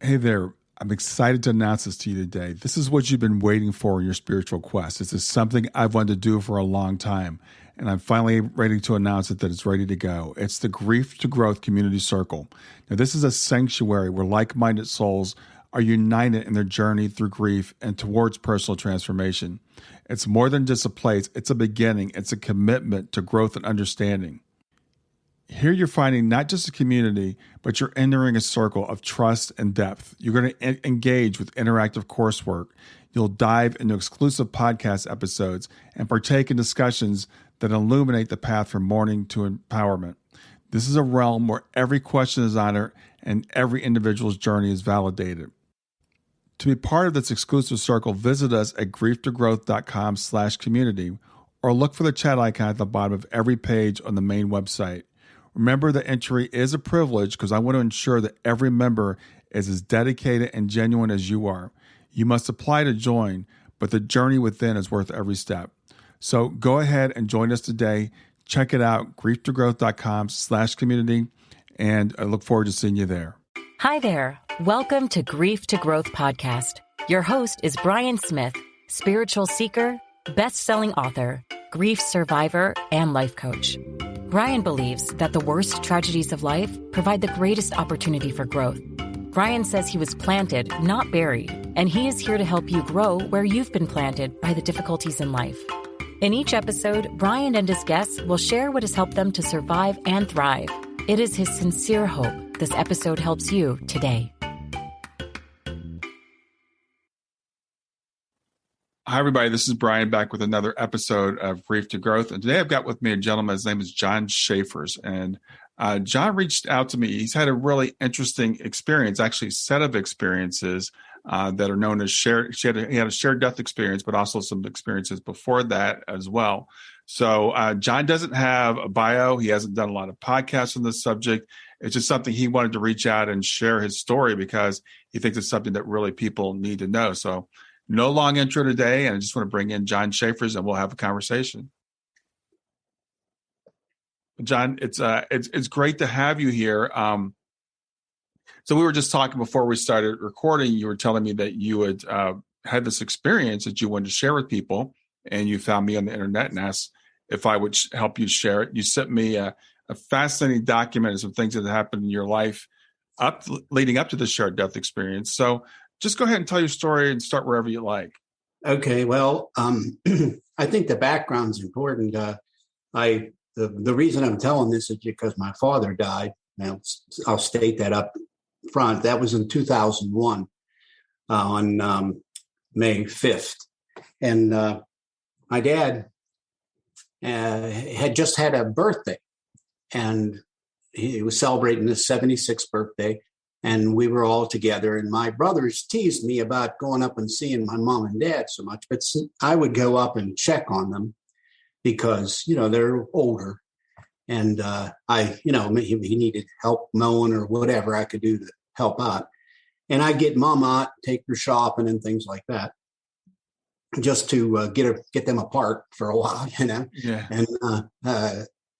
Hey there. I'm excited to announce this to you today. This is what you've been waiting for in your spiritual quest. This is something I've wanted to do for a long time, and I'm finally ready to announce it that it's ready to go. It's the Grief to Growth Community Circle. Now, this is a sanctuary where like-minded souls are united in their journey through grief and towards personal transformation. It's more than just a place. It's a beginning. It's a commitment to growth and understanding. Here you're finding not just a community, but you're entering a circle of trust and depth. You're going to engage with interactive coursework. You'll dive into exclusive podcast episodes and partake in discussions that illuminate the path from mourning to empowerment. This is a realm where every question is honored and every individual's journey is validated. To be part of this exclusive circle, visit us at grieftogrowth.com/community or look for the chat icon at the bottom of every page on the main website. Remember that entry is a privilege because I want to ensure that every member is as dedicated and genuine as you are. You must apply to join, but the journey within is worth every step. So go ahead and join us today. Check it out, grieftogrowth.com/community, and I look forward to seeing you there. Hi there. Welcome to Grief to Growth Podcast. Your host is Brian Smith, spiritual seeker, best-selling author, grief survivor, and life coach. Brian believes that the worst tragedies of life provide the greatest opportunity for growth. Brian says he was planted, not buried, and he is here to help you grow where you've been planted by the difficulties in life. In each episode, Brian and his guests will share what has helped them to survive and thrive. It is his sincere hope this episode helps you today. Hi, everybody. This is Brian back with another episode of Grief to Growth. And today I've got with me a gentleman. His name is John Schaefers. And John reached out to me. He's had a really interesting experience, actually a set of experiences that are known as shared. He had a shared death experience, but also some experiences before that as well. So John doesn't have a bio. He hasn't done a lot of podcasts on this subject. It's just something he wanted to reach out and share his story because he thinks it's something that really people need to know. So no long intro today, and I just want to bring in John Schaefers, and we'll have a conversation. John, it's great to have you here. So we were just talking before we started recording. You were telling me that you had this experience that you wanted to share with people, and you found me on the internet and asked if I would help you share it. You sent me a fascinating document of some things that happened in your life leading up to the shared death experience. So just go ahead and tell your story and start wherever you like. Okay. Well, I think the background's important. The reason I'm telling this is because my father died. Now, I'll state that up front. That was in 2001 on May 5th. And my dad had just had a birthday, and he was celebrating his 76th birthday. And we were all together, and my brothers teased me about going up and seeing my mom and dad so much, but I would go up and check on them because, they're older, and he needed help mowing or whatever I could do to help out. And I'd get mom out, take her shopping and things like that, just to get them apart for a while, Yeah. And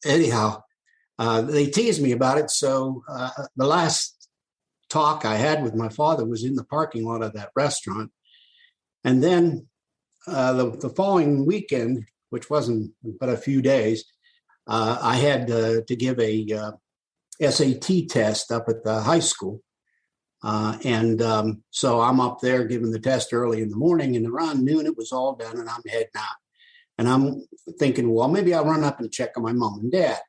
anyhow, they teased me about it. So the last talk I had with my father was in the parking lot of that restaurant. And then the following weekend, which wasn't but a few days, I had to give a SAT test up at the high school. So I'm up there giving the test early in the morning, and around noon it was all done and I'm heading out. And I'm thinking, well, maybe I'll run up and check on my mom and dad.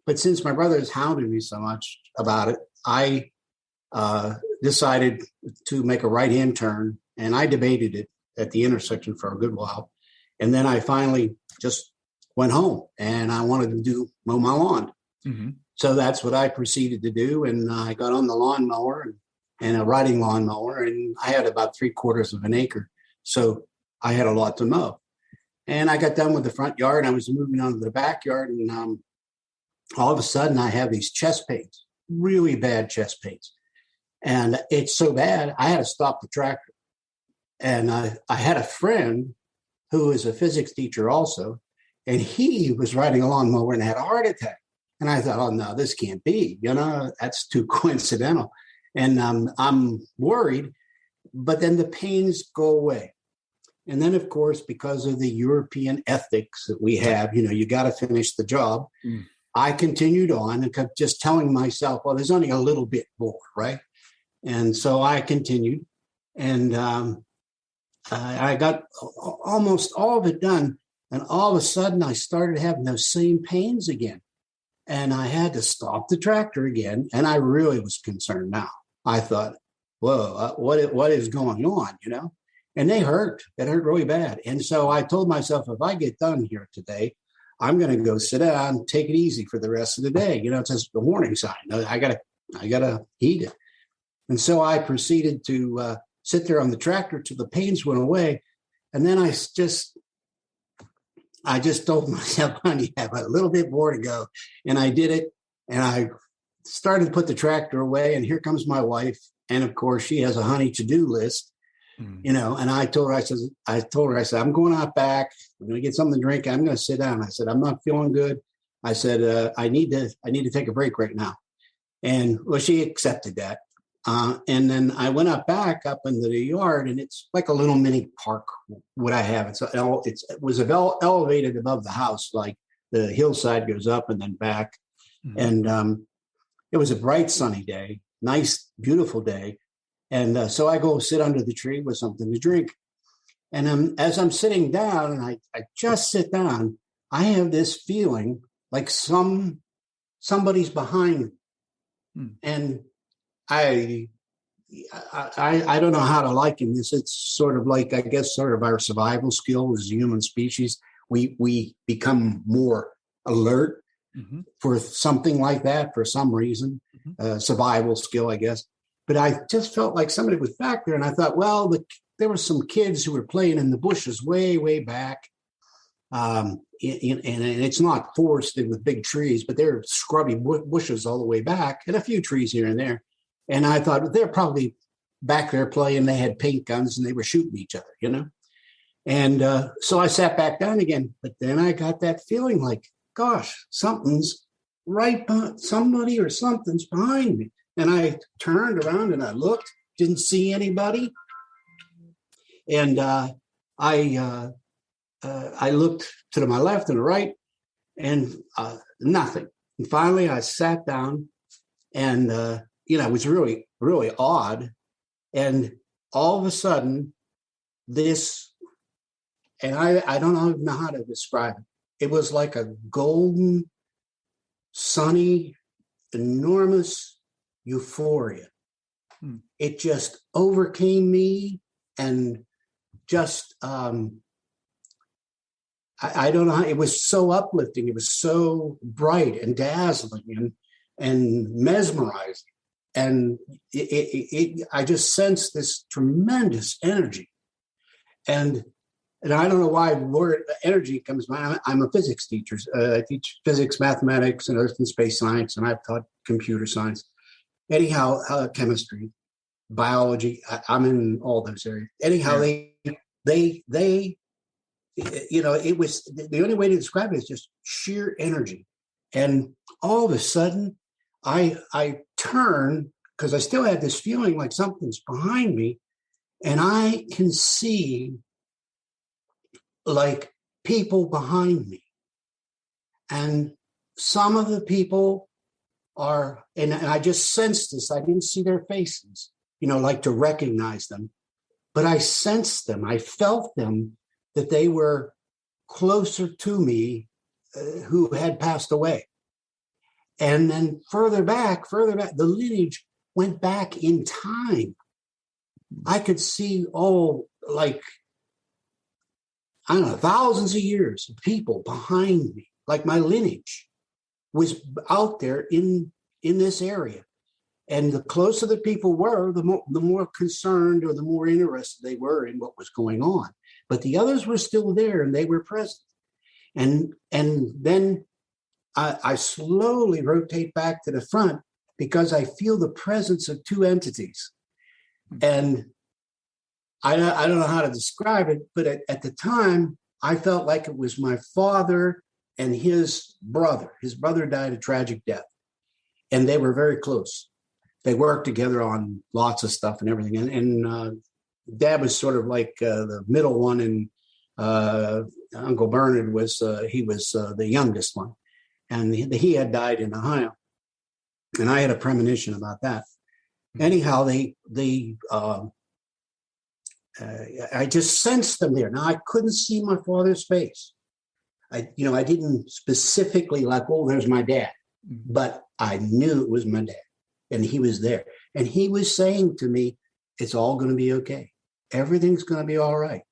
But since my brothers hounded me so much about it, I decided to make a right-hand turn, and I debated it at the intersection for a good while. And then I finally just went home, and I wanted to mow my lawn. Mm-hmm. So that's what I proceeded to do. And I got on the lawnmower and a riding lawnmower, and I had about 3/4 of an acre. So I had a lot to mow. And I got done with the front yard, and I was moving on to the backyard. And all of a sudden I have these chest pains, really bad chest pains. And it's so bad, I had to stop the tractor. And I had a friend who is a physics teacher also, and he was riding a lawnmower and had a heart attack. And I thought, oh, no, this can't be. That's too coincidental. And I'm worried, but then the pains go away. And then, of course, because of the European ethics that we have, you got to finish the job. I continued on and kept just telling myself, well, there's only a little bit more, right? And so I continued, and I got almost all of it done. And all of a sudden, I started having those same pains again. And I had to stop the tractor again. And I really was concerned now. I thought, whoa, what is going on, And they hurt. It hurt really bad. And so I told myself, if I get done here today, I'm going to go sit down, take it easy for the rest of the day. It's just a warning sign. I gotta heed it. And so I proceeded to sit there on the tractor till the pains went away. And then I just told myself, honey, I have a little bit more to go. And I did it. And I started to put the tractor away. And here comes my wife. And of course, she has a honey to-do list. And I told her, I said, I'm going out back. I'm going to get something to drink. I'm going to sit down. I said, I'm not feeling good. I said, I need to take a break right now. And well, she accepted that. And then I went up into the yard, and it's like a little mini park. What I have, it was elevated above the house, like the hillside goes up and then back. And it was a bright sunny day, nice, beautiful day. And so I go sit under the tree with something to drink. And as I'm sitting down, and I just sit down, I have this feeling like somebody's behind me. And I don't know how to liken this. It's sort of like, I guess, sort of our survival skill as a human species. We become more alert for something like that for some reason, survival skill, I guess. But I just felt like somebody was back there, and I thought, well, there were some kids who were playing in the bushes way, way back. And it's not forested with big trees, but they're scrubby bushes all the way back, and a few trees here and there. And I thought they're probably back there playing. They had paint guns and they were shooting each other, And so I sat back down again. But then I got that feeling like, gosh, something's right behind somebody, or something's behind me. And I turned around and I looked, didn't see anybody. And I looked to my left and the right, and nothing. And finally, I sat down, and it was really, really odd. And all of a sudden, this, and I don't even know how to describe it. It was like a golden, sunny, enormous euphoria. It just overcame me, and just I don't know. It was so uplifting. It was so bright and dazzling and mesmerizing, and I just sensed this tremendous energy, and I don't know why the word energy comes to mind. I'm a physics teacher. I teach physics, mathematics, and earth and space science, and I've taught computer science. Anyhow, chemistry, biology, I'm in all those areas. Anyhow, they it was, the only way to describe it is just sheer energy. And all of a sudden, I turn, because I still had this feeling like something's behind me, and I can see like people behind me. And some of the people are, and I just sensed this. I didn't see their faces, like to recognize them, but I sensed them. I felt them, that they were closer to me, who had passed away. And then further back, the lineage went back in time. I could see, like, I don't know, thousands of years of people behind me, like my lineage was out there in this area. And the closer the people were, the more concerned or the more interested they were in what was going on. But the others were still there, and they were present. And then I slowly rotate back to the front, because I feel the presence of two entities. And I don't know how to describe it, but at the time, I felt like it was my father and his brother. His brother died a tragic death, and they were very close. they worked together on lots of stuff and everything. And Dad was sort of like the middle one, and Uncle Bernard was the youngest one, and he had died in Ohio, and I had a premonition about that. Anyhow, I just sensed them there. Now I couldn't see my father's face. I didn't specifically like, oh, there's my dad, but I knew it was my dad, and he was there, and he was saying to me, "It's all going to be okay. Everything's going to be all right.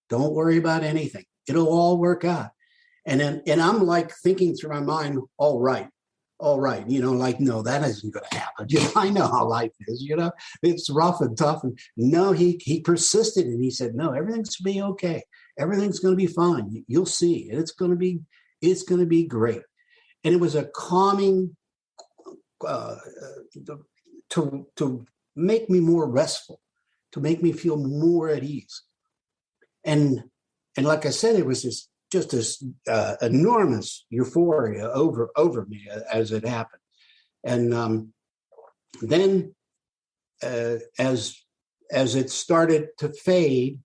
Don't worry about anything. It'll all work out." And I'm like thinking through my mind, all right. Like, no, that isn't going to happen. I know how life is, it's rough and tough. And no, he persisted, and he said, no, everything's going to be okay. Everything's going to be fine. You'll see. It's going to be great. And it was a calming to make me more restful, to make me feel more at ease. And like I said, it was just this enormous euphoria over me as it happened. And then as it started to fade,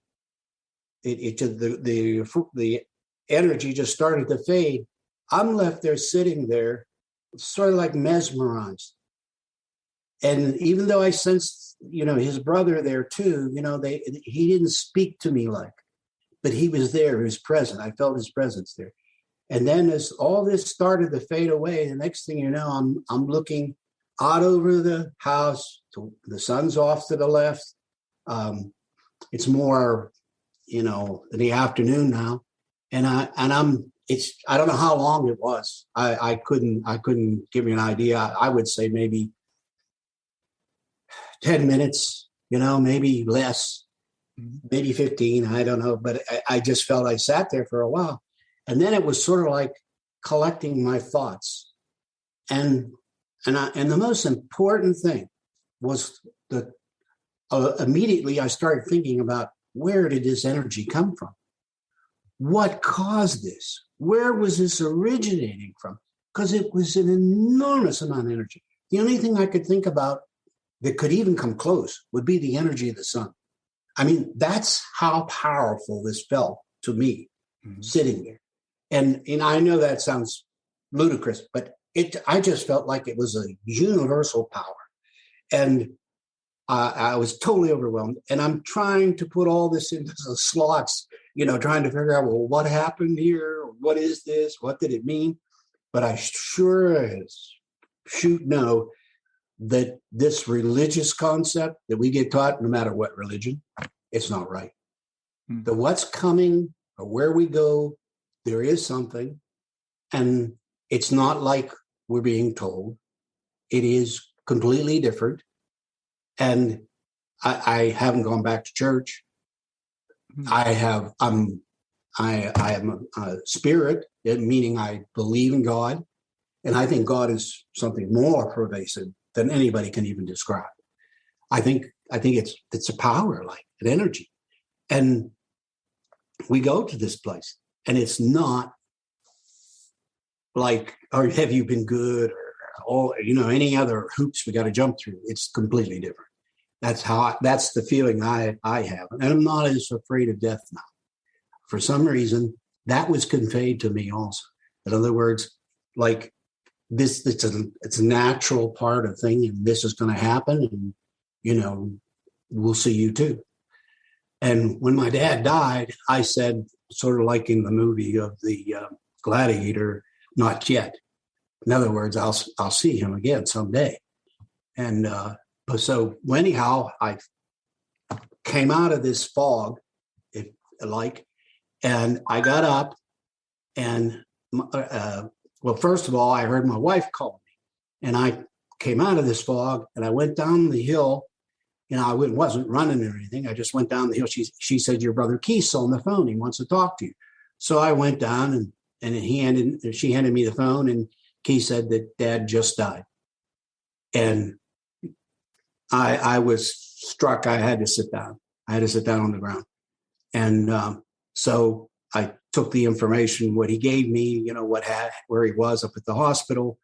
the energy just started to fade. I'm left there sitting there, sort of like mesmerized. And even though I sensed, his brother there too, he didn't speak to me but he was there. He was present. I felt his presence there. And then as all this started to fade away, the next thing you know, I'm looking out over the house. The sun's off to the left. It's more, in the afternoon now, and I don't know how long it was. I couldn't give you an idea. I would say maybe 10 minutes, maybe less. Maybe 15, I don't know, but I just felt I sat there for a while. And then it was sort of like collecting my thoughts. And the most important thing was that immediately I started thinking about, where did this energy come from? What caused this? Where was this originating from? Because it was an enormous amount of energy. The only thing I could think about that could even come close would be the energy of the sun. I mean, that's how powerful this felt to me, sitting there. And I know that sounds ludicrous, but I just felt like it was a universal power. And I was totally overwhelmed. And I'm trying to put all this into the slots, trying to figure out, well, what happened here? What is this? What did it mean? But I sure as shoot know that this religious concept that we get taught, no matter what religion, it's not right. The what's coming or where we go, there is something, and it's not like we're being told. It is completely different. And I haven't gone back to church. I'm a spirit, meaning I believe in God, and I think God is something more pervasive than anybody can even describe. I think it's a power, like an energy. And we go to this place, and it's not like, or have you been good, or any other hoops we got to jump through. It's completely different. That's the feeling I have. And I'm not as afraid of death now. For some reason, that was conveyed to me also. In other words, like this, it's a natural part of thing, and this is going to happen, and we'll see you too. And when my dad died, I said, sort of like in the movie of the Gladiator, not yet. In other words, I'll see him again someday. And so anyhow, I came out of this fog, and I got up, and first of all, I heard my wife call me, and I came out of this fog, and I went down the hill. I wasn't running or anything. I just went down the hill. She said, "Your brother Keith's on the phone. He wants to talk to you." So I went down, and she handed me the phone, and Keith said that Dad just died. And I was struck. I had to sit down. I had to sit down on the ground. And so I took the information, what he gave me, where he was up at the hospital.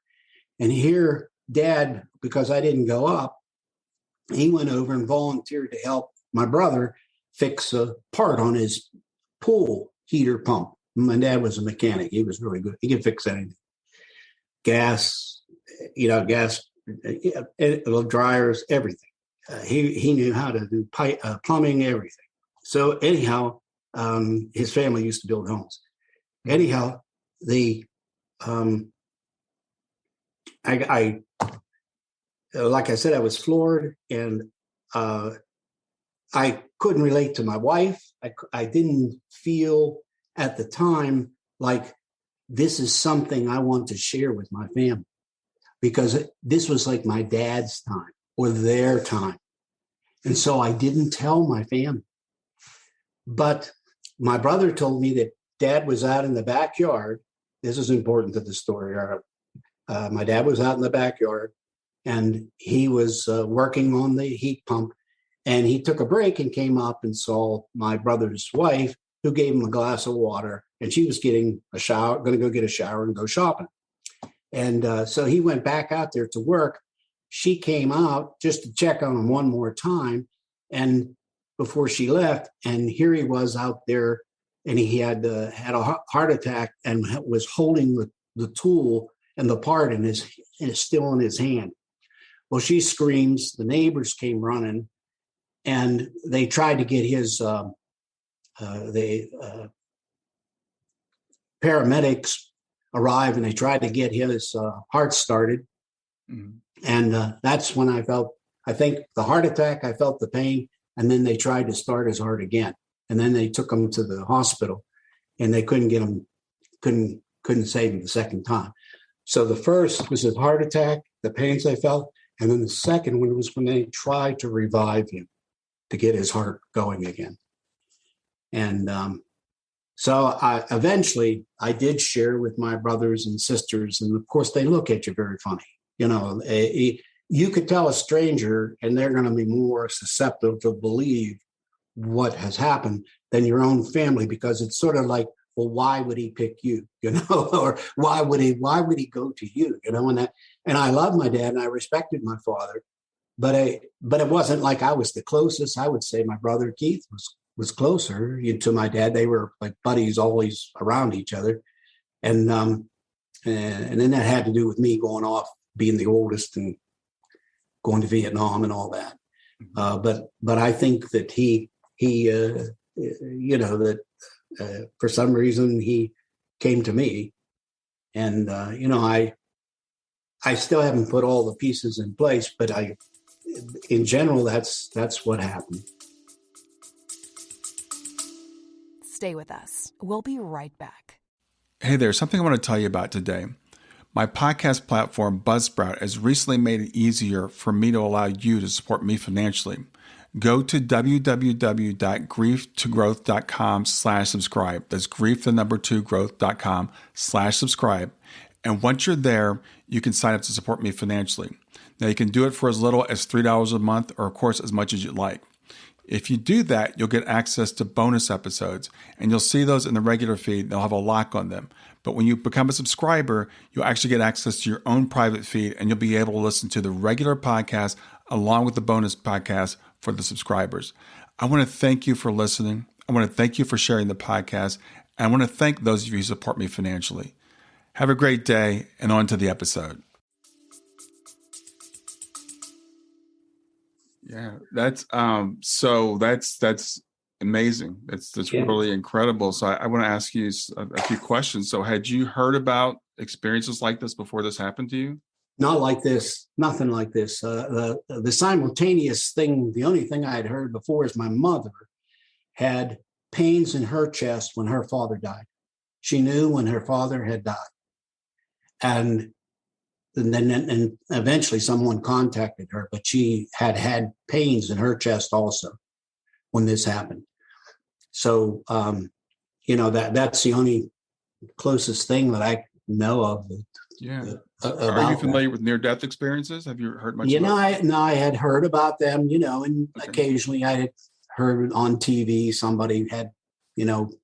And here, Dad, because I didn't go up, He went over and volunteered to help my brother fix a part on his pool heater pump. My dad was a mechanic. He was really good. He could fix anything. Gas, dryers, everything. He knew how to do plumbing, everything. So anyhow, his family used to build homes. Anyhow, I like I said, I was floored, and I couldn't relate to my wife. I didn't feel at the time like this is something I want to share with my family, because this was like my dad's time or their time. And so I didn't tell my family. But my brother told me that Dad was out in the backyard. This is important to the story. My dad was out in the backyard, and he was working on the heat pump, and he took a break and came up and saw my brother's wife, who gave him a glass of water, and she was getting a shower, going to go get a shower and go shopping. And so he went back out there to work. She came out just to check on him one more time, and before she left, and here he was out there, and he had a heart attack and was holding the tool and the part and is still in his hand. Well, she screams. The neighbors came running, and they tried to get his paramedics arrived, and they tried to get his heart started. Mm-hmm. And that's when I think the heart attack, I felt the pain, and then they tried to start his heart again. And then they took him to the hospital, and they couldn't get him, couldn't save him the second time. So the first was his heart attack, the pains I felt. And then the second one was when they tried to revive him to get his heart going again. And so eventually I did share with my brothers and sisters. And of course, they look at you very funny. You could tell a stranger, and they're going to be more susceptible to believe what has happened than your own family, because it's sort of like, well, why would he pick you, or why would he go to you, and I love my dad and I respected my father, but it wasn't like I was the closest. I would say my brother Keith was closer to my dad. They were like buddies, always around each other. And then that had to do with me going off, being the oldest and going to Vietnam and all that. But I think that he for some reason he came to me, and I still haven't put all the pieces in place, but in general, that's what happened. Stay with us. We'll be right back. Hey there, something I want to tell you about today. My podcast platform, Buzzsprout, has recently made it easier for me to allow you to support me financially. Go to www.grieftogrowth.com/subscribe. That's grief2growth.com/subscribe. And once you're there, you can sign up to support me financially. Now, you can do it for as little as $3 a month, or of course, as much as you'd like. If you do that, you'll get access to bonus episodes, and you'll see those in the regular feed. They'll have a lock on them. But when you become a subscriber, you'll actually get access to your own private feed, and you'll be able to listen to the regular podcast along with the bonus podcast for the subscribers. I want to thank you for listening. I want to thank you for sharing the podcast. And I want to thank those of you who support me financially. Have a great day, and on to the episode. Yeah, that's amazing. That's really incredible. So I want to ask you a few questions. So had you heard about experiences like this before this happened to you? Not like this, nothing like this. The simultaneous thing, the only thing I had heard before is my mother had pains in her chest when her father died. She knew when her father had died. And then eventually someone contacted her, but she had pains in her chest also when this happened. So, that's the only closest thing that I know of. Yeah. Are you familiar with near-death experiences? Have you heard much about I had heard about them, and occasionally I had heard on TV somebody had,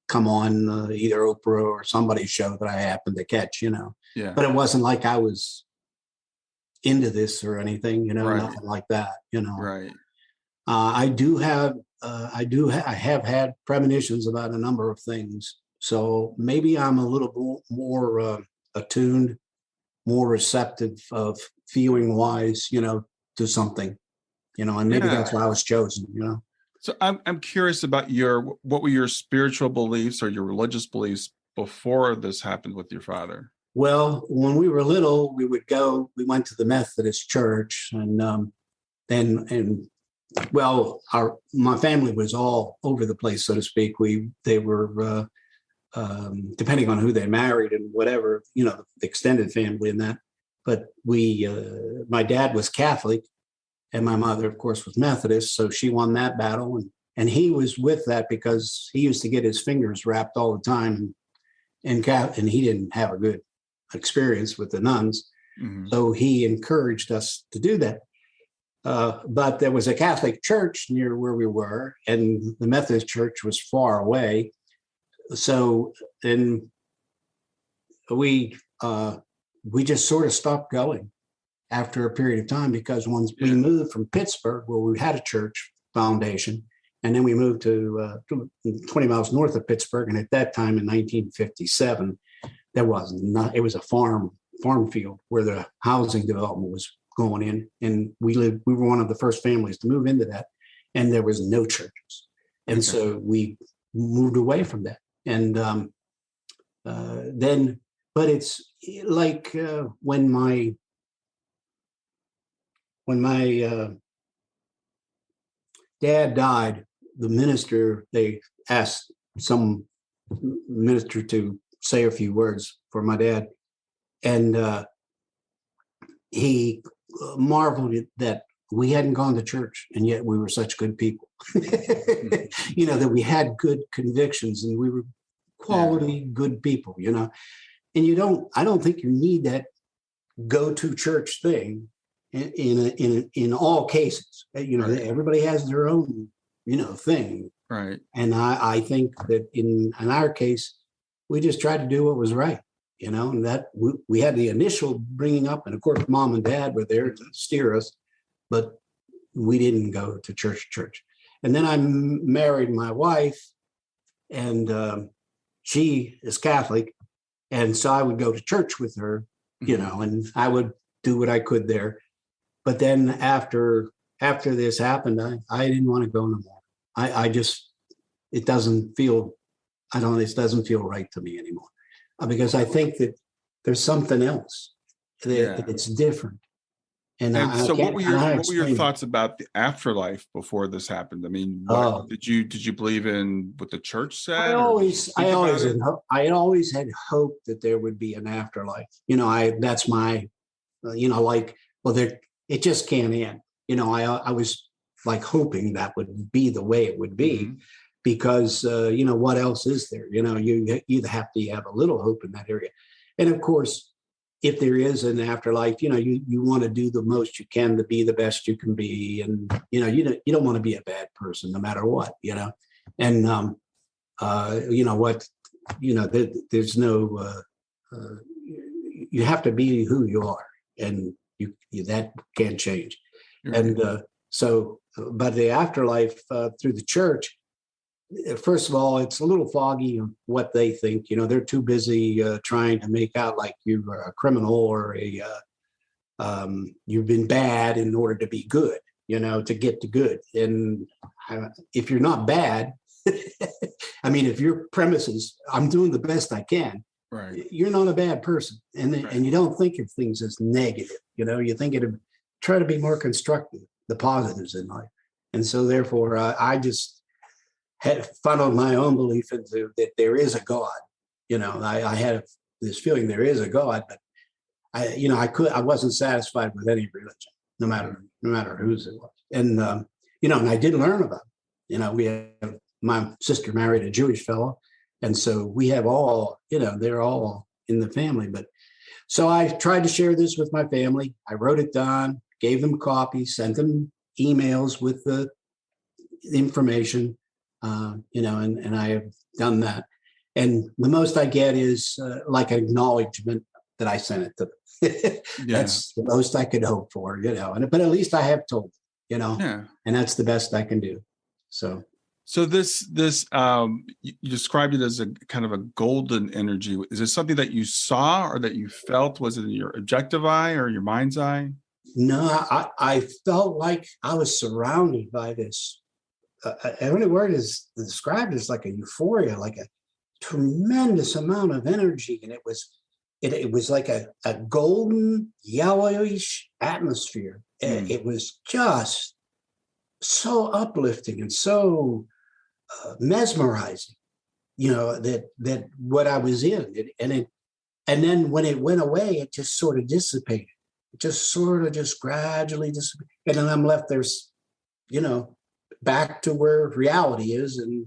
come on either Oprah or somebody's show that I happened to catch, Yeah. But it wasn't like I was into this or anything, Right. nothing like that, Right. I have had premonitions about a number of things. So maybe I'm a little more attuned, more receptive of feeling wise, to something, and maybe Yeah. that's why I was chosen, So I'm curious about what were your spiritual beliefs or your religious beliefs before this happened with your father? Well, when we were little, we went to the Methodist church and well, my family was all over the place, so to speak. They were, depending on who they married and whatever, the extended family and that. But my dad was Catholic, and my mother, of course, was Methodist, so she won that battle, and he was with that because he used to get his fingers wrapped all the time, and he didn't have a good experience with the nuns, Hmm. so he encouraged us to do that. But there was a Catholic church near where we were, and the Methodist church was far away. So then we just sort of stopped going after a period of time because once we moved from Pittsburgh, where we had a church foundation, and then we moved to 20 miles north of Pittsburgh. And at that time in 1957, it was a farm field where the housing development was going in. And we were one of the first families to move into that. And there was no churches. And so we moved away from that. And but it's like when my dad died, they asked some minister to say a few words for my dad. And he marveled at that we hadn't gone to church, and yet we were such good people. That we had good convictions and we were quality, good people, And I don't think you need that go-to church thing in all cases. Right. Everybody has their own, thing. Right. And I think that in our case, we just tried to do what was right, and that we had the initial bringing up, and of course, mom and dad were there to steer us, but we didn't go to church. And then I married my wife, and she is Catholic. And so I would go to church with her, and I would do what I could there. But then after this happened, I didn't want to go no more. It doesn't feel right to me anymore, because I think that there's something else that it's different. And so what were your explain thoughts about the afterlife before this happened? I mean, Oh. did you believe in what the church said? I always had hoped that there would be an afterlife. That's my, it just can't end. I was like hoping that would be the way it would be, Mm-hmm. because what else is there? You either have to have a little hope in that area, and of course, if there is an afterlife, you want to do the most you can to be the best you can be, and you don't want to be a bad person no matter what, and there's no you have to be who you are, and you that can't change. Right. And but the afterlife through the church, first of all, it's a little foggy on what they think. They're too busy trying to make out like you're a criminal or you've been bad in order to be good, to get to good. And if you're not bad, I mean, if your premise is I'm doing the best I can, Right. you're not a bad person. And you don't think of things as negative. You think try to be more constructive, the positives in life. And so therefore, I just had funneled my own belief into that there is a God. I had this feeling there is a God, but I wasn't satisfied with any religion, no matter whose it was. And and I did learn about it. My sister married a Jewish fellow, and so we have all, they're all in the family. But so I tried to share this with my family. I wrote it down, gave them copies, sent them emails with the information. And I have done that. And the most I get is like an acknowledgement that I sent it to them. Yeah. That's the most I could hope for, but at least I have told them, Yeah. and that's the best I can do. So this you described it as a kind of a golden energy. Is it something that you saw or that you felt? Was it in your objective eye or your mind's eye? No, I felt like I was surrounded by this. The only word is described as like a euphoria, like a tremendous amount of energy, and it was like a golden yellowish atmosphere. It was just so uplifting and so mesmerizing, that what I was in, and then when it went away, it just sort of dissipated. It just gradually dissipated, and then I'm left there, back to where reality is, and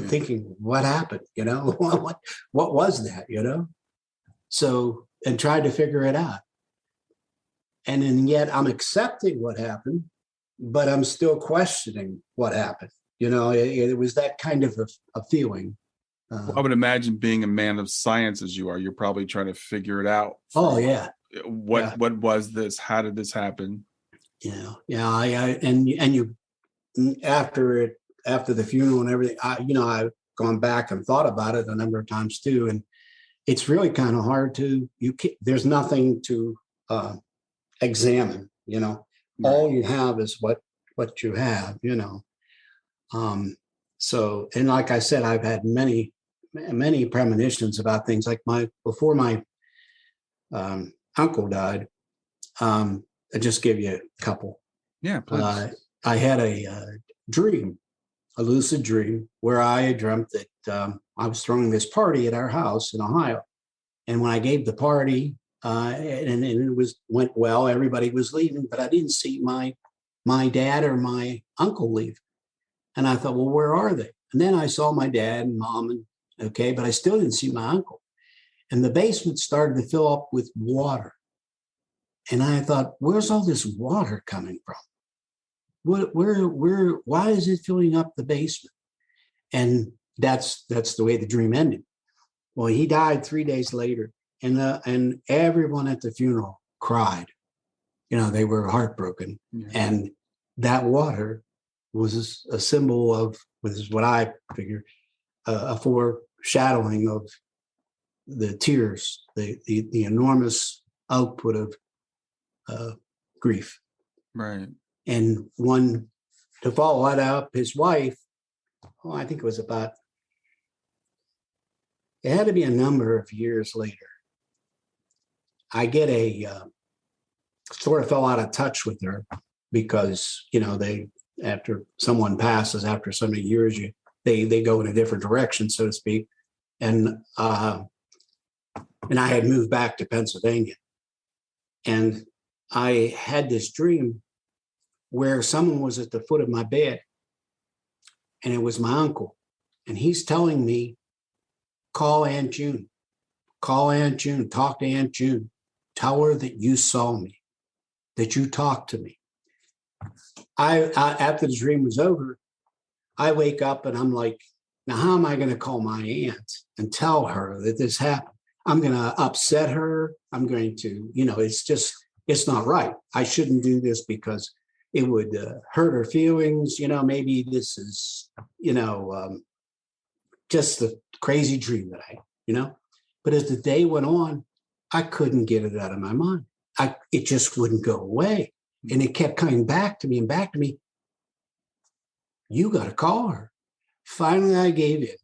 thinking, what happened? What was that? So, and tried to figure it out, and then yet I'm accepting what happened, but I'm still questioning what happened. It was that kind of a feeling. Well, I would imagine, being a man of science as you are, you're probably trying to figure it out. Oh yeah. What was this? How did this happen? Yeah. And you, after the funeral and everything, I've gone back and thought about it a number of times too, and it's really kind of hard to. There's nothing to examine. Right. All you have is what you have. So, and like I said, I've had many premonitions about things, like before my uncle died. I'll just give you a couple. Yeah, please. I had a lucid dream, where I dreamt that I was throwing this party at our house in Ohio. And when I gave the party, and it went well, everybody was leaving, but I didn't see my dad or my uncle leave. And I thought, well, where are they? And then I saw my dad and mom, but I still didn't see my uncle. And the basement started to fill up with water. And I thought, where's all this water coming from? Why is it filling up the basement? And that's the way the dream ended. Well, he died 3 days later, and everyone at the funeral cried. They were heartbroken. Yeah. And that water was a symbol of, which is what I figure, a foreshadowing of the tears, the enormous output of grief. Right. And to follow that up, his wife, I think it had to be a number of years later. I get sort of fell out of touch with her, because, after someone passes after so many years, they go in a different direction, so to speak. And I had moved back to Pennsylvania, and I had this dream where someone was at the foot of my bed, and it was my uncle, and he's telling me, call Aunt June, talk to Aunt June, tell her that you saw me, that you talked to me. I after the dream was over, I wake up and I'm like, now how am I going to call my aunt and tell her that this happened? I'm going to upset her. I'm going to, it's not right. I shouldn't do this because it would hurt her feelings. Maybe this is, just a crazy dream that but as the day went on, I couldn't get it out of my mind. It just wouldn't go away. And it kept coming back to me and back to me. You got to call her. Finally, I gave in.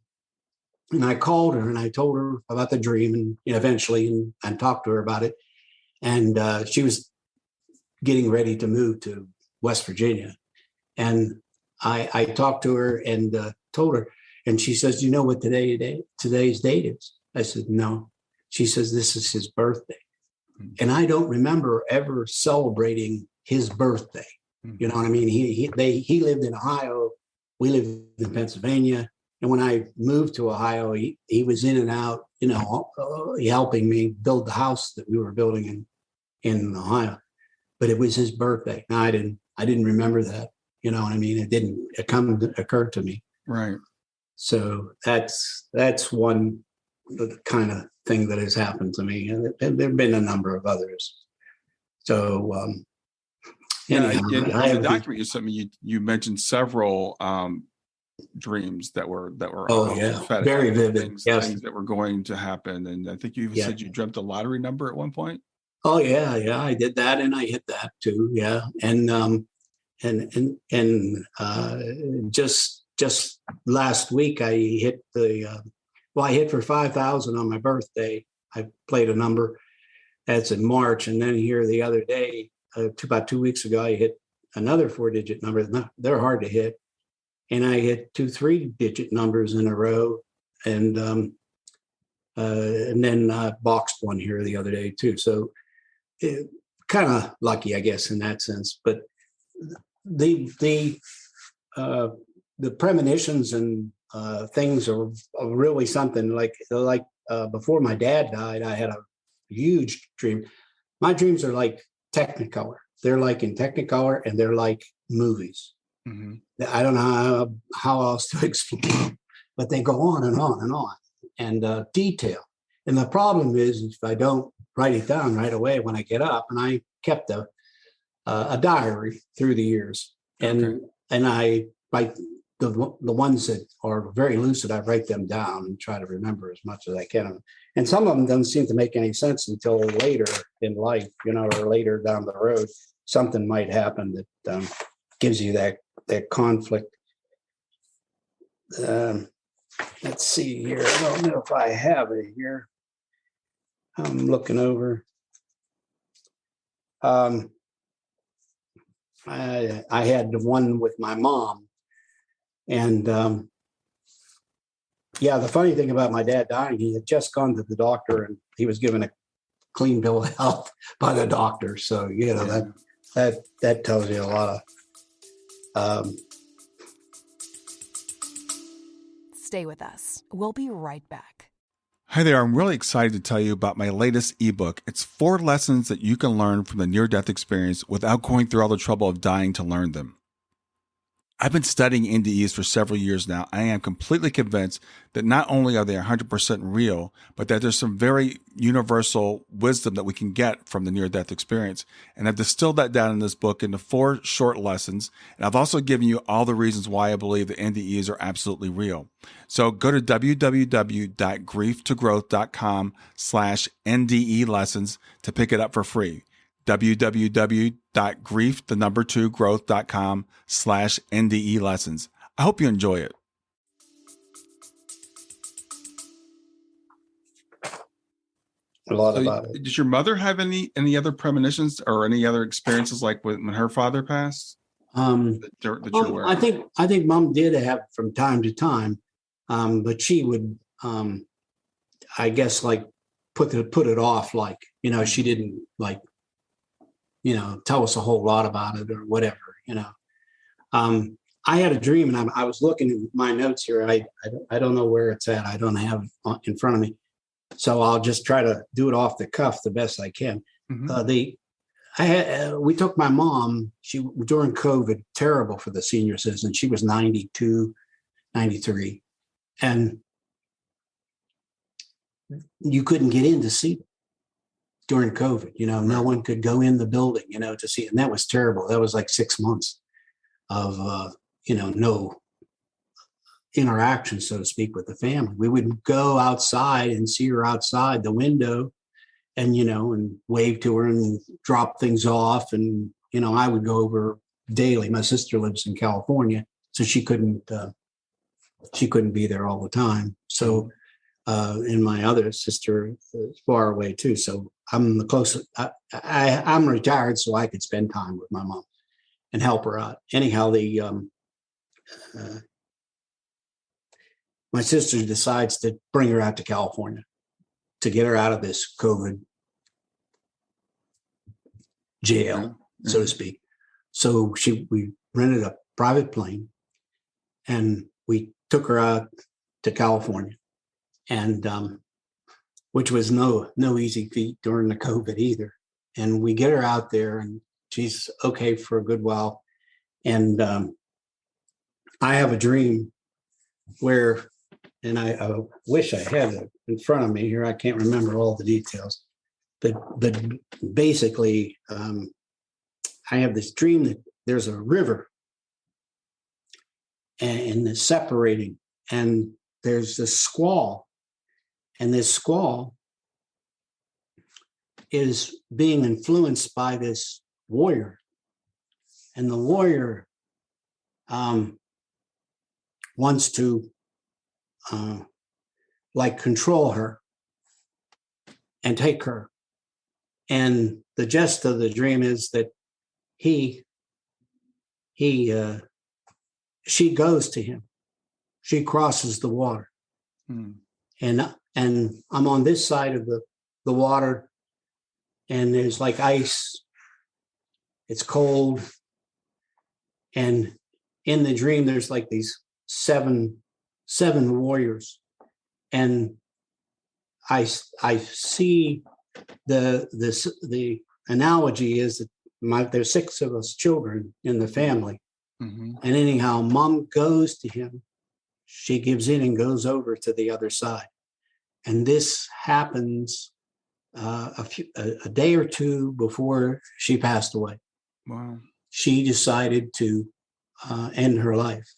And I called her and I told her about the dream, and eventually and talked to her about it. And she was getting ready to move to West Virginia. And I talked to her and told her, and she says, you know what today's date is? I said, no. She says, this is his birthday. Mm-hmm. And I don't remember ever celebrating his birthday. Mm-hmm. You know what I mean? He lived in Ohio. We lived in Pennsylvania. And when I moved to Ohio, he was in and out, helping me build the house that we were building in Ohio. But it was his birthday. Now, I didn't remember that. You know what I mean? It didn't occur to me. Right. So that's one the kind of thing that has happened to me. And there have been a number of others. So, anyhow, in the document you sent me, you mentioned several dreams that were prophetic, very vivid. Things that were going to happen. And I think you even said you dreamt a lottery number at one point. Oh yeah, I did that, and I hit that too. Yeah, and just last week I hit I hit for 5,000 on my birthday. I played a number that's in March, and then here the other day, about 2 weeks ago, I hit another 4-digit number. They're hard to hit, and I hit 2 3-digit numbers in a row, and then I boxed one here the other day too. So kind of lucky, I guess, in that sense. But the premonitions and things are really something. Like before my dad died, I had a huge dream. My dreams are like Technicolor. They're like in Technicolor, and they're like movies. Mm-hmm. I don't know how else to explain them, but they go on and on and on, and detail. And the problem is if I don't write it down right away when I get up, and I kept a diary through the years, and I write the ones that are very lucid. I write them down and try to remember as much as I can. And some of them don't seem to make any sense until later in life, or later down the road, something might happen that gives you that conflict. Let's see here. I don't know if I have it here. I'm looking over. I had the one with my mom. And the funny thing about my dad dying, he had just gone to the doctor and he was given a clean bill of health by the doctor. So, that tells you a lot of. Stay with us. We'll be right back. Hi there. I'm really excited to tell you about my latest ebook. It's 4 lessons that you can learn from the near-death experience without going through all the trouble of dying to learn them. I've been studying NDEs for several years now. I am completely convinced that not only are they 100% real, but that there's some very universal wisdom that we can get from the near-death experience. And I've distilled that down in this book into 4 short lessons. And I've also given you all the reasons why I believe that NDEs are absolutely real. So go to www.grieftogrowth.com/NDE lessons to pick it up for free. www.grieftogrowth.com/NDE lessons. I hope you enjoy it. A lot about it. Did your mother have any other premonitions or any other experiences like when her father passed? That you're aware of? I think Mom did have from time to time, but she would, I guess, like put it off, like she didn't like. Tell us a whole lot about it or whatever, I had a dream, and I was looking at my notes here. I don't know where it's at. I don't have it in front of me. So I'll just try to do it off the cuff the best I can. Mm-hmm. We took my mom, during COVID, terrible for the senior citizen. She was 92, 93. And you couldn't get in to see them. During COVID, no one could go in the building, to see it. And that was terrible. That was like 6 months of, no interaction, so to speak, with the family. We would go outside and see her outside the window and, and wave to her and drop things off. And, I would go over daily. My sister lives in California, so she couldn't be there all the time. So, and my other sister is far away too. So I'm the closest. I'm retired, so I could spend time with my mom and help her out. Anyhow, my sister decides to bring her out to California to get her out of this COVID jail, so to speak. So we rented a private plane and we took her out to California. And which was no easy feat during the COVID either. And we get her out there, and she's okay for a good while. And I have a dream where and I wish I had it in front of me here. I can't remember all the details, but basically, I have this dream that there's a river and it's separating, and there's this squall, and this squall is being influenced by this warrior, and the warrior wants to control her and take her. And the gist of the dream is that she goes to him. She crosses the water. And I'm on this side of the water, and there's like ice. It's cold. And in the dream, there's like these seven warriors. And I see the analogy is that there's 6 of us children in the family. And anyhow, mom goes to him. She gives in and goes over to the other side. And this happens a day or two before she passed away. Wow. She decided to end her life.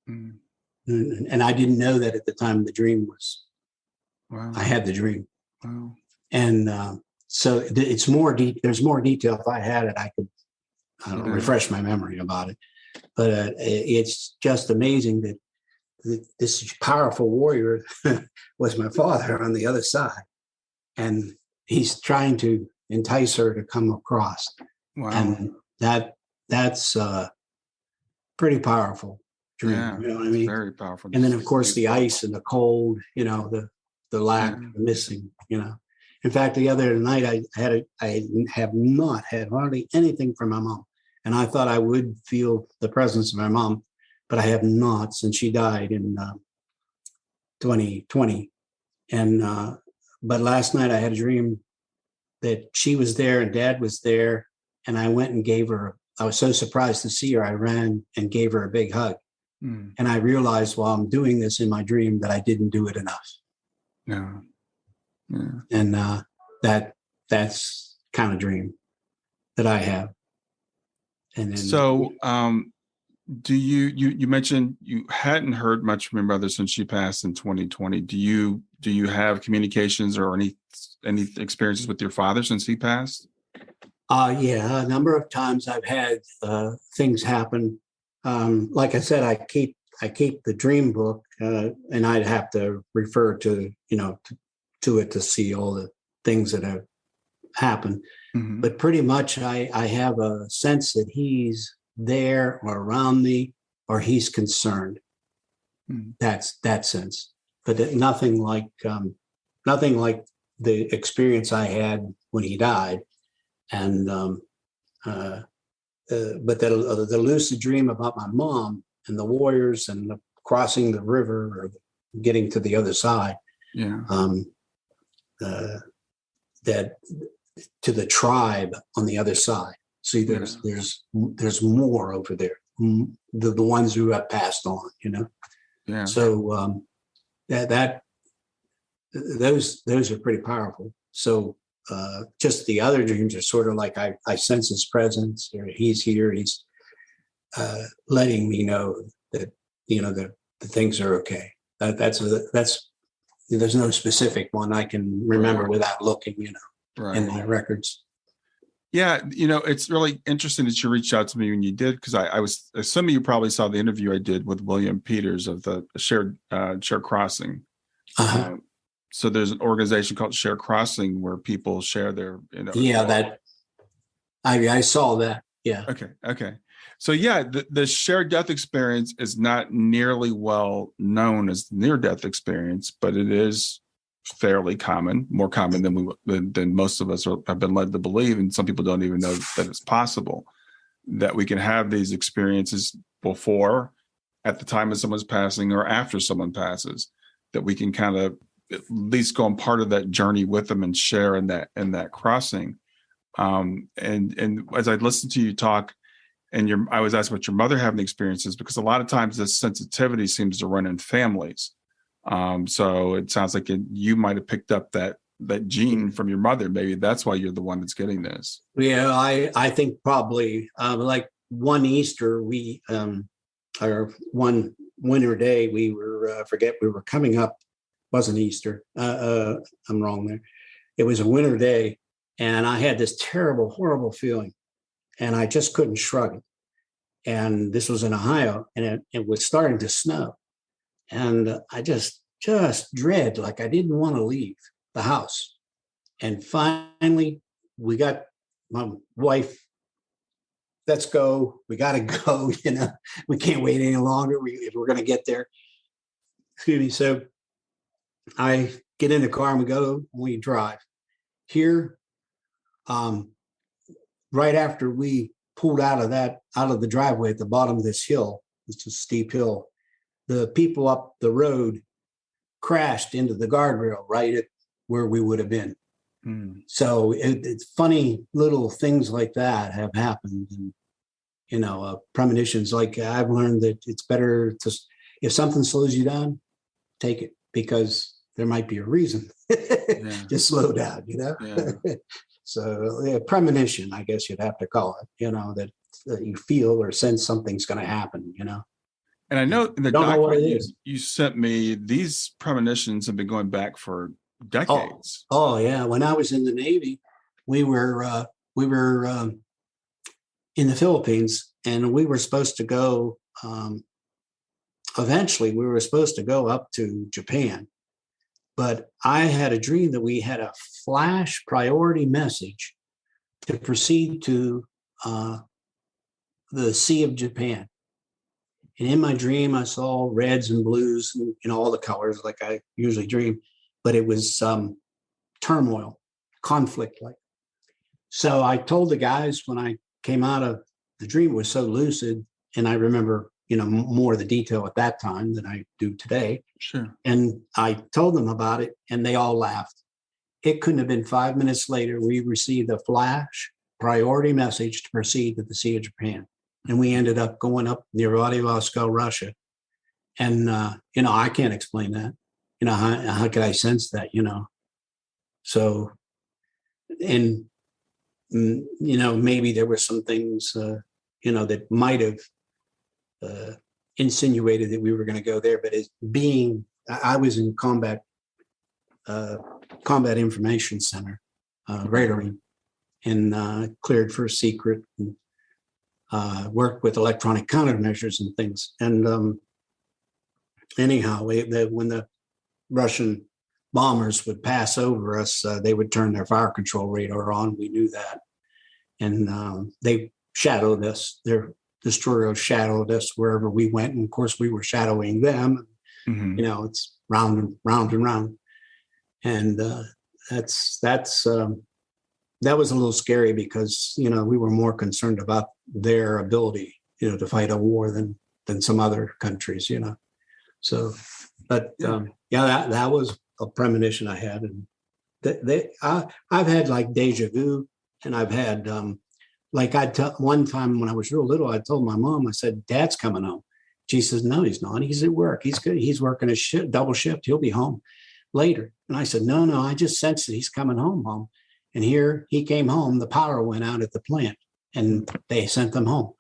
And I didn't know that at the time the dream was. Wow. I had the dream. Wow. And so it's more deep. There's more detail. If I had it, I could refresh my memory about it. But it's just amazing that this powerful warrior was my father on the other side. And he's trying to entice her to come across. Wow. And that's pretty powerful dream. Yeah, you know what I mean? Very powerful. And then, of course, the ice and the cold, the lack, the missing, In fact, the other night I have not had hardly anything from my mom. And I thought I would feel the presence of my mom, but I have not since she died in 2020. And but last night I had a dream that she was there and Dad was there, and I went and gave her. I was so surprised to see her. I ran and gave her a big hug, and I realized while I'm doing this in my dream that I didn't do it enough. Yeah. And that's kind of dream that I have. And then, so, do you mentioned you hadn't heard much from your mother since she passed in 2020. Do you have communications or any experiences with your father since he passed? Yeah, a number of times I've had things happen. Like I said, I keep the dream book, and I'd have to refer to it to see all the things that have happened. But pretty much I have a sense that he's there or around me, or he's concerned. That's that sense, but nothing like the experience I had when he died. And but the lucid dream about my mom and the warriors and the crossing the river or getting to the other side. Yeah. That to the tribe on the other side. See, there's more over there. The ones who have passed on, Yeah. So those are pretty powerful. So just the other dreams are sort of like I sense his presence, or he's here. He's letting me know that the things are okay. That's there's no specific one I can remember without looking, in my records. Yeah, it's really interesting that you reached out to me when you did, because I was assuming you probably saw the interview I did with William Peters of the Shared Crossing. So there's an organization called Shared Crossing where people share their. Yeah, that I saw that. Yeah. Okay. So yeah, the shared death experience is not nearly well known as the near-death experience, but it is fairly common, more common than most of us have been led to believe, and some people don't even know that it's possible that we can have these experiences before, at the time of someone's passing, or after someone passes, that we can kind of at least go on part of that journey with them and share in that crossing. And as I listened to you talk, and I was asked about your mother having experiences, because a lot of times this sensitivity seems to run in families. So it sounds like you might have picked up that gene from your mother. Maybe that's why you're the one that's getting this. Yeah, I think probably like one Easter, or one winter day, we were, forget, we were coming up, wasn't Easter. I'm wrong there. It was a winter day, and I had this terrible, horrible feeling, and I just couldn't shrug it. And this was in Ohio, and it was starting to snow. And I just dread, like I didn't want to leave the house. And finally, we got my wife, let's go. We got to go. We can't wait any longer. If we're going to get there. Excuse me. So I get in the car and we drive. Here, right after we pulled out of the driveway at the bottom of this hill, it's a steep hill, the people up the road crashed into the guardrail right at where we would have been. So it's funny little things like that have happened. And, premonitions, like I've learned that it's better to, if something slows you down, take it, because there might be a reason to slow down, Yeah. So premonition, I guess you'd have to call it, that you feel or sense something's going to happen, And I know in the Don't know what it document is. you sent me, these premonitions have been going back for decades. Oh yeah. When I was in the Navy, we were in the Philippines, and we were supposed to go. Eventually, we were supposed to go up to Japan, but I had a dream that we had a flash priority message to proceed to the Sea of Japan. And in my dream, I saw reds and blues and all the colors like I usually dream, but it was turmoil, conflict like. So I told the guys when I came out of the dream, it was so lucid, and I remember, more of the detail at that time than I do today. Sure. And I told them about it, and they all laughed. It couldn't have been 5 minutes later, we received a flash priority message to proceed to the Sea of Japan. And we ended up going up near Vladivostok, Russia. And, I can't explain that. How could I sense that, So, and, maybe there were some things, that might have insinuated that we were going to go there. But I was in combat information center, radar, and cleared for secret, and worked with electronic countermeasures and things. And anyhow, when the Russian bombers would pass over us, they would turn their fire control radar on. We knew that. And they shadowed us. Their destroyers shadowed us wherever we went. And of course, we were shadowing them. Mm-hmm. It's round and round and round. And that was a little scary because, we were more concerned about their ability, to fight a war than some other countries, So, but that was a premonition I had. And I've had like deja vu, and I've had one time when I was real little, I told my mom, I said, Dad's coming home. She says, no, he's not. He's at work. He's good. He's working a double shift. He'll be home later. And I said, no, I just sensed that he's coming home, Mom. And here he came home. The power went out at the plant, and they sent them home.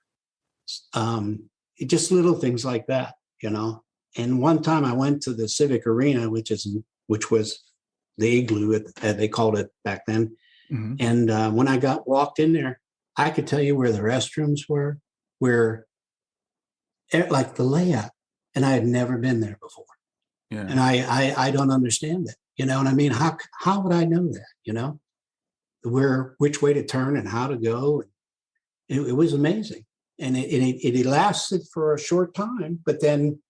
Just little things like that, And one time I went to the Civic Arena, which was the Igloo, they called it back then. Mm-hmm. And when I walked in there, I could tell you where the restrooms were, like the layout, and I had never been there before. Yeah. And I don't understand that. You know what I mean? How would I know that? Which way to turn and how to go. It was amazing, and it lasted for a short time, but then,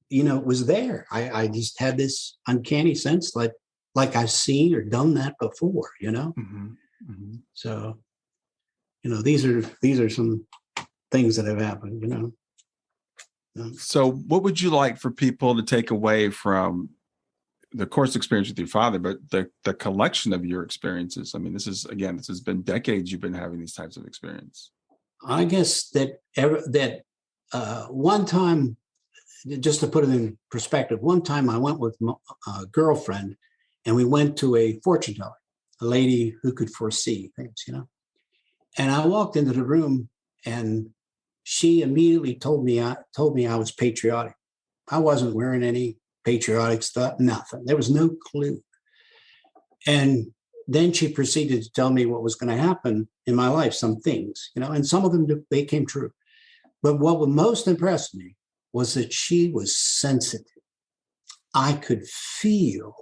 it was there. I just had this uncanny sense, like I've seen or done that before. Mm-hmm. Mm-hmm. So, these are some things that have happened. So, what would you like for people to take away from the course experience with your father, but the collection of your experiences? I mean, this has been decades you've been having these types of experience. I guess that one time just to put it in perspective, one time I went with a girlfriend and we went to a fortune teller, a lady who could foresee things, And I walked into the room and she immediately told me I was patriotic. I wasn't wearing any patriotic stuff, nothing. There was no clue. And then she proceeded to tell me what was going to happen in my life, some things, and some of them, they came true. But what would most impress me was that she was sensitive. I could feel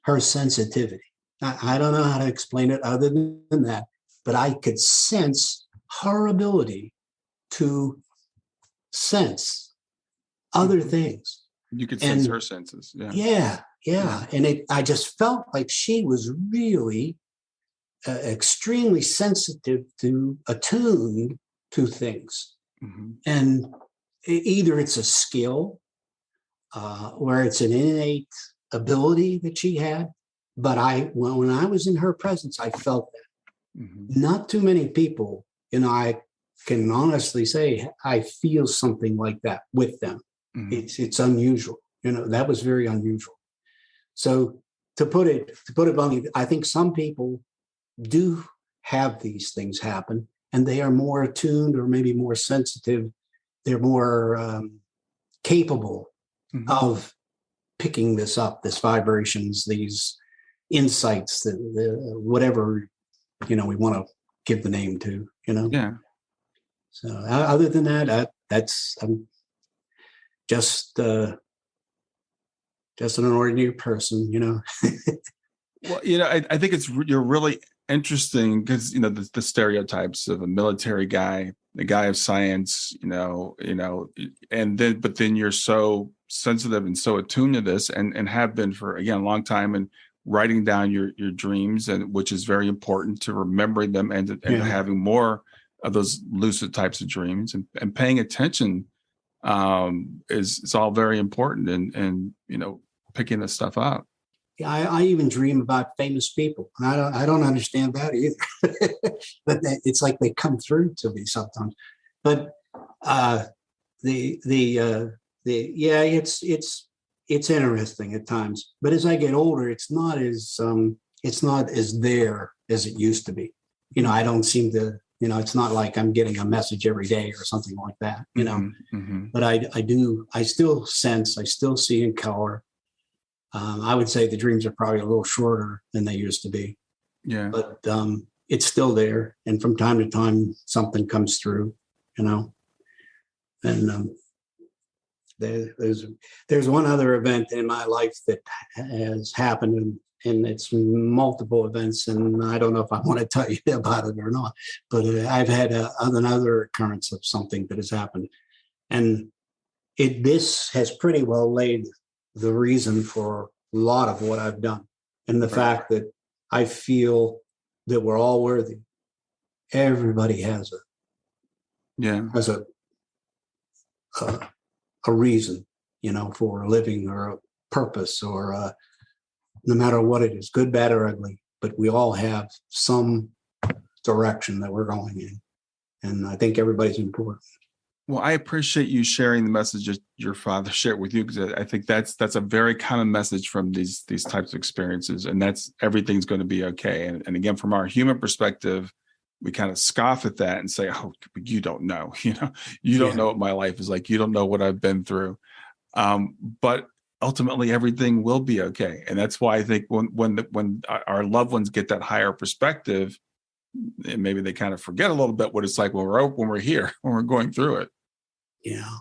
her sensitivity. I don't know how to explain it other than that, but I could sense her ability to sense other things. You could sense her senses. Yeah. And I just felt like she was really extremely sensitive attuned to things. Mm-hmm. And either it's a skill or it's an innate ability that she had. But when I was in her presence, I felt that. Mm-hmm. Not too many people, I can honestly say I feel something like that with them. Mm-hmm. It's unusual. That was very unusual. So to put it bluntly, I think some people do have these things happen and they are more attuned or maybe more sensitive. They're more capable mm-hmm. of picking this up, this vibrations, these insights, whatever, we want to give the name to, Yeah. So other than that, that's just an ordinary person, Well, I think you're really interesting because, the stereotypes of a military guy, the guy of science, and then you're so sensitive and so attuned to this and have been for, again, a long time, and writing down your dreams, and which is very important to remembering them and having more of those lucid types of dreams, and paying attention is all very important, and picking this stuff up. Yeah, I even dream about famous people, and I don't understand that either. But it's like they come through to me sometimes. But it's interesting at times. But as I get older, it's not as there as it used to be. I don't seem to. It's not like I'm getting a message every day or something like that. Mm-hmm. But I still sense, I still see in color. I would say the dreams are probably a little shorter than they used to be. Yeah. But it's still there. And from time to time, something comes through, And there's one other event in my life that has happened, and it's multiple events. And I don't know if I want to tell you about it or not, but I've had another occurrence of something that has happened. And this has pretty well laid the reason for a lot of what I've done, and the fact that I feel that we're all worthy. Everybody has a reason, for living, or a purpose, or no matter what it is, good, bad, or ugly. But we all have some direction that we're going in, and I think everybody's important. Well, I appreciate you sharing the message your father shared with you, because I think that's a very common message from these types of experiences, and that's everything's going to be okay. And again, from our human perspective, we kind of scoff at that and say, "Oh, you don't know, you don't know what my life is like. You don't know what I've been through." But ultimately, everything will be okay, and that's why I think when our loved ones get that higher perspective, and maybe they kind of forget a little bit what it's like when we're here, when we're going through it. Yeah.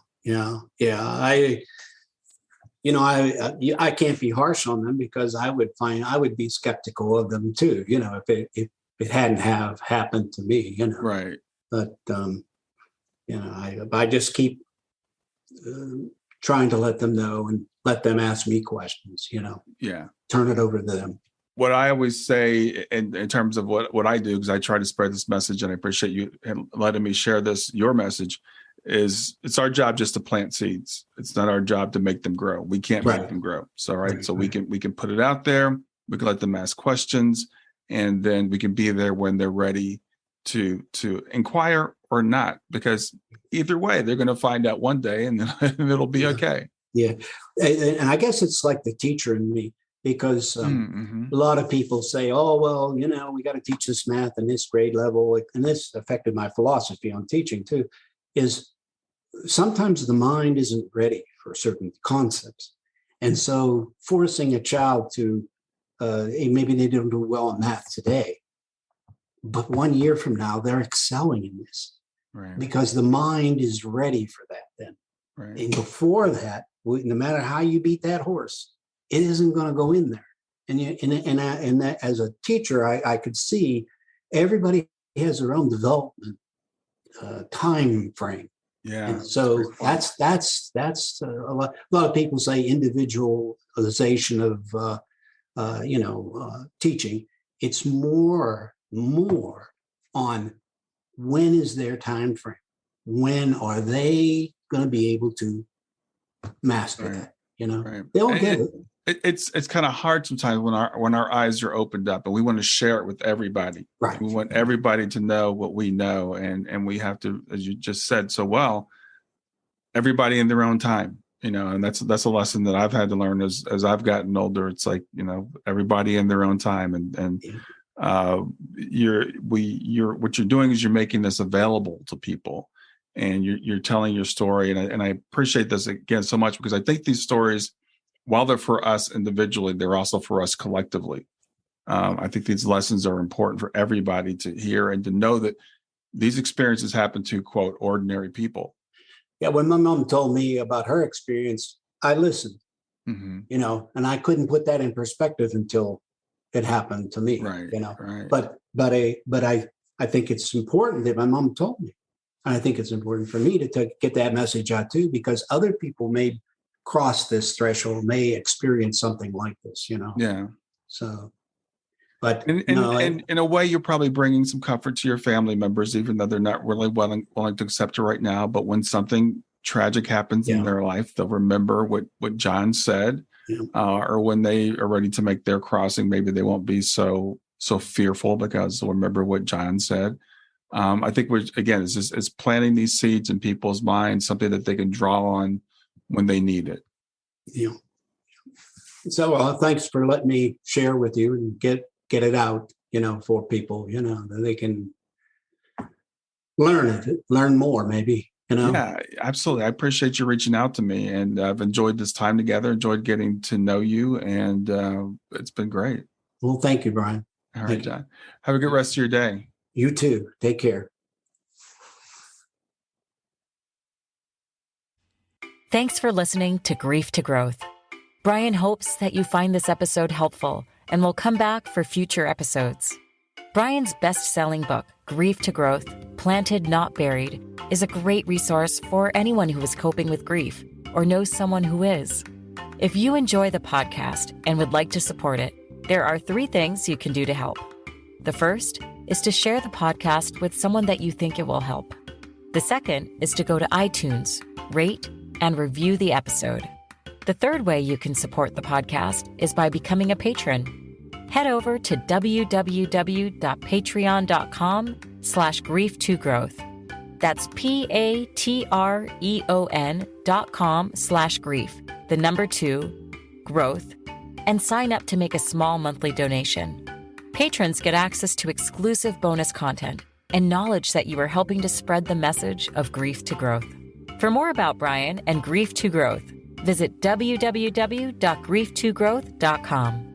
I can't be harsh on them, because I would be skeptical of them too, if it hadn't have happened to me, Right. But I just keep trying to let them know and let them ask me questions, Yeah. Turn it over to them. What I always say in terms of what I do, because I try to spread this message, and I appreciate you letting me share your message, is it's our job just to plant seeds. It's not our job to make them grow. We can't make them grow. So, we can put it out there. We can let them ask questions, and then we can be there when they're ready to inquire or not, because either way, they're going to find out one day, and then it'll be okay. Yeah. And I guess it's like the teacher in me, because Mm-hmm. a lot of people say, oh, well, we got to teach this math in this grade level. And this affected my philosophy on teaching too, is sometimes the mind isn't ready for certain concepts. And so forcing a child to, maybe they don't do well in math today, but 1 year from now, they're excelling in this Right. because the mind is ready for that then. Right. And before that, no matter how you beat that horse, it isn't going to go in there. And that, as a teacher, I could see everybody has their own development time frame. Yeah. And so that's a lot of people say individualization of teaching. It's more on when is their time frame, when are they going to be able to master Right. that. Right. They'll get it. It's kind of hard sometimes when our eyes are opened up and we want to share it with everybody. Right. We want everybody to know what we know, and we have to, as you just said so well, everybody in their own time. And that's a lesson that I've had to learn as I've gotten older. It's like, everybody in their own time, and what you're doing is you're making this available to people, and you're telling your story, and I appreciate this again so much, because I think these stories, while they're for us individually, they're also for us collectively. I think these lessons are important for everybody to hear and to know that these experiences happen to, quote, ordinary people. Yeah, when my mom told me about her experience, I listened, Mm-hmm. and I couldn't put that in perspective until it happened to me, Right. Right. But I think it's important that my mom told me. And I think it's important for me to get that message out too, because other people may cross this threshold, may experience something like this, Yeah. So, but and in a way, you're probably bringing some comfort to your family members, even though they're not really willing to accept it right now. But when something tragic happens in their life, they'll remember what John said, or when they are ready to make their crossing, maybe they won't be so fearful because they'll remember what John said. I think it's planting these seeds in people's minds, something that they can draw on when they need it. Yeah. So thanks for letting me share with you and get it out, for people, that they can learn more, maybe, Yeah, absolutely. I appreciate you reaching out to me, and I've enjoyed this time together, enjoyed getting to know you, and it's been great. Well, thank you, Brian. All right, John. Have a good rest of your day. You too. Take care. Thanks for listening to Grief to Growth. Brian hopes that you find this episode helpful and will come back for future episodes. Brian's best-selling book, Grief to Growth, Planted Not Buried, is a great resource for anyone who is coping with grief or knows someone who is. If you enjoy the podcast and would like to support it, there are 3 things you can do to help. The first is to share the podcast with someone that you think it will help. The second is to go to iTunes, rate, and review the episode. The third way you can support the podcast is by becoming a patron. Head over to www.patreon.com/grief2growth. That's patreon.com/grief, the number 2, growth, and sign up to make a small monthly donation. Patrons get access to exclusive bonus content and knowledge that you are helping to spread the message of grief to growth. For more about Brian and Grief to Growth, visit www.grief2growth.com.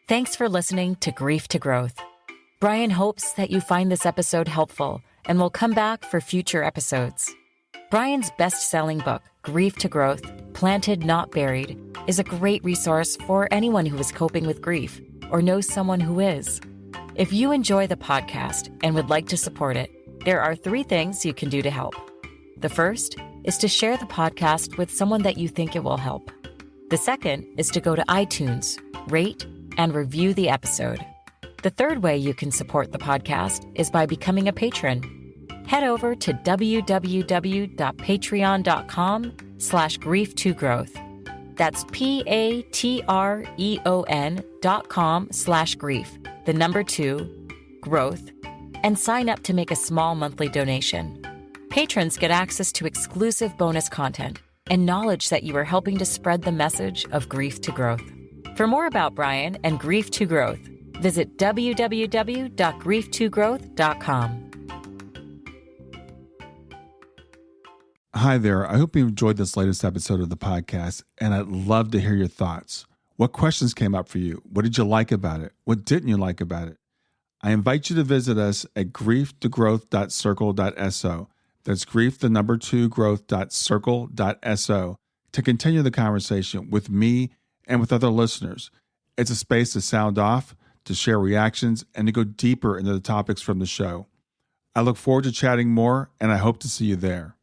Thanks for listening to Grief to Growth. Brian hopes that you find this episode helpful and will come back for future episodes. Brian's best-selling book, Grief to Growth, Planted Not Buried, is a great resource for anyone who is coping with grief or knows someone who is. If you enjoy the podcast and would like to support it, there are 3 things you can do to help. The first is to share the podcast with someone that you think it will help. The second is to go to iTunes, rate, and review the episode. The third way you can support the podcast is by becoming a patron. Head over to www.patreon.com/grief2growth. That's patreon.com/grief, the number 2, growth, and sign up to make a small monthly donation. Patrons get access to exclusive bonus content and knowledge that you are helping to spread the message of grief to growth. For more about Brian and Grief to Growth, visit www.grief2growth.com. Hi there. I hope you enjoyed this latest episode of the podcast, and I'd love to hear your thoughts. What questions came up for you? What did you like about it? What didn't you like about it? I invite you to visit us at grieftogrowth.circle.so. That's grief, the number 2, growth.circle.so, to continue the conversation with me and with other listeners. It's a space to sound off, to share reactions, and to go deeper into the topics from the show. I look forward to chatting more, and I hope to see you there.